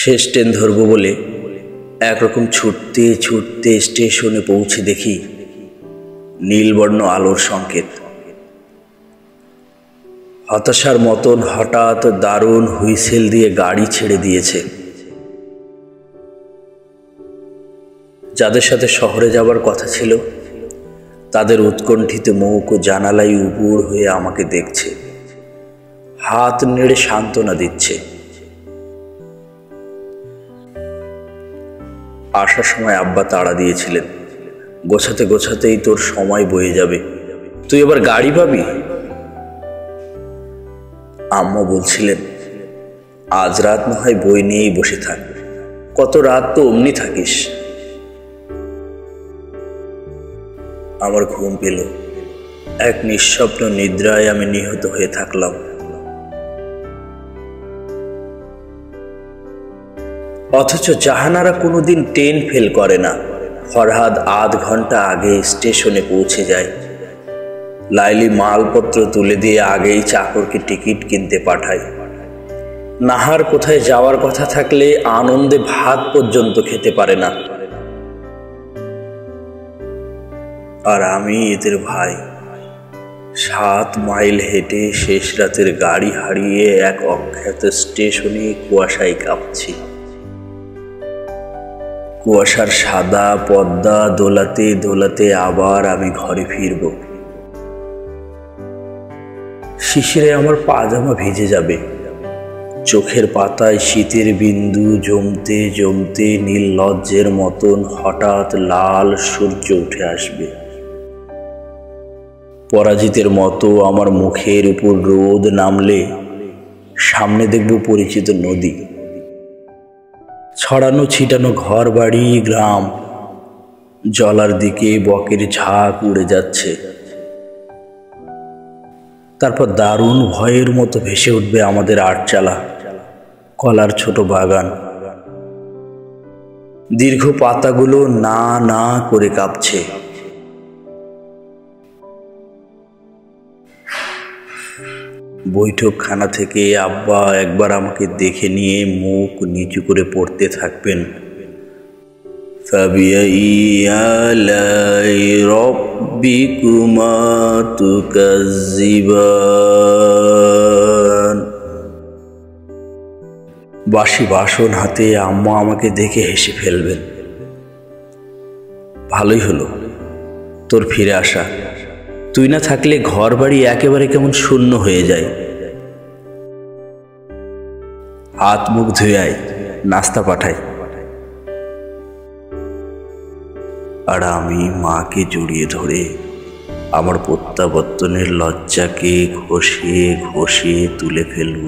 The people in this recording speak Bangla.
শেষ ট্রেন ধরব বলে একরকম ছুটতে ছুটতে স্টেশনে পৌঁছে দেখি নীলবর্ণ আলোর সংকেত। হতাশার মতন হঠাৎ দারুণ হুইসেল দিয়ে গাড়ি ছেড়ে দিয়েছে। যাদের সাথে শহরে যাবার কথা ছিল তাদের উৎকণ্ঠিত মুখ জানালায় উপুর হয়ে আমাকে দেখছে, হাত নেড়ে সান্ত্বনা দিচ্ছে। আসার সময় আব্বা তাড়া দিয়েছিলেন, গোছাতে গোছাতেই তোর সময় বয়ে যাবে, তুই এবার গাড়ি পাবি। আম্মা বলছিলেন, আজ রাত না হয় বই নিয়েই বসে থাক, কত রাত তো অমনি থাকিস। আমার ঘুম পেল, এক নিঃস্বপ্ন নিদ্রায় আমি নিহত হয়ে থাকলাম। অথচ জাহানারা কোনোদিন ট্রেন ফেল করে না। ফরহাদ আধ ঘন্টা আগে স্টেশনে পৌঁছে যায়। লাইলি মালপত্র তুলে দিয়ে আগেই চাকরকে টিকিট কিনতে পাঠায়। নাহার কোথায় যাওয়ার কথা থাকলে আনন্দে ভাত পর্যন্ত খেতে পারে না। আর আমি এদের ভাই, 7 মাইল হেঁটে শেষ রাতের গাড়ি হারিয়ে এক অখ্যাত স্টেশনে কুয়াশায় কাঁপছি। কুয়াশার সাদা পর্দা দোলাতে দোলাতে আবার আমি ঘরে ফিরব। শিশিরে আমার পাজামা ভিজে যাবে, চোখের পাতায় শীতের বিন্দু জমতে জমতে নীললজ্জের মতন হঠাৎ লাল সূর্য উঠে আসবে। পরাজিতের মতো আমার মুখের উপর রোদ নামলে সামনে দেখব পরিচিত নদী, ছড়ানো ছিটানো ঘর বাড়ি গ্রাম, জলার দিকে বকের ঝাঁক উড়ে যাচ্ছে। তারপর দারুণ ভয়ের মতো ভেসে উঠবে আমাদের আটচালা, কলার ছোট বাগান। দীর্ঘ পাতাগুলো না না করে কাঁপছে। বৈঠকখানা থেকে আব্বা একবার আমাকে দেখে নিয়ে মুখ নিচু করে পড়তে থাকবেন, ফাবিআই আলাই রাব্বিকুমা তুকাজ্জিবান। বাসি বাসন হাতে আম্মা আমাকে দেখে হেসে ফেলবেন। ভালোই হলো তোর ফিরে আসা, তুই না থাকলে ঘর বাড়ি একেবারে কেমন শূন্য হয়ে যায়। হাত মুখ ধুয়ে আয়, নাস্তা পাঠাই। আর আমি মাকে জড়িয়ে ধরে আমার প্রত্যাবর্তনের লজ্জাকে ঘষে ঘষে তুলে ফেলব।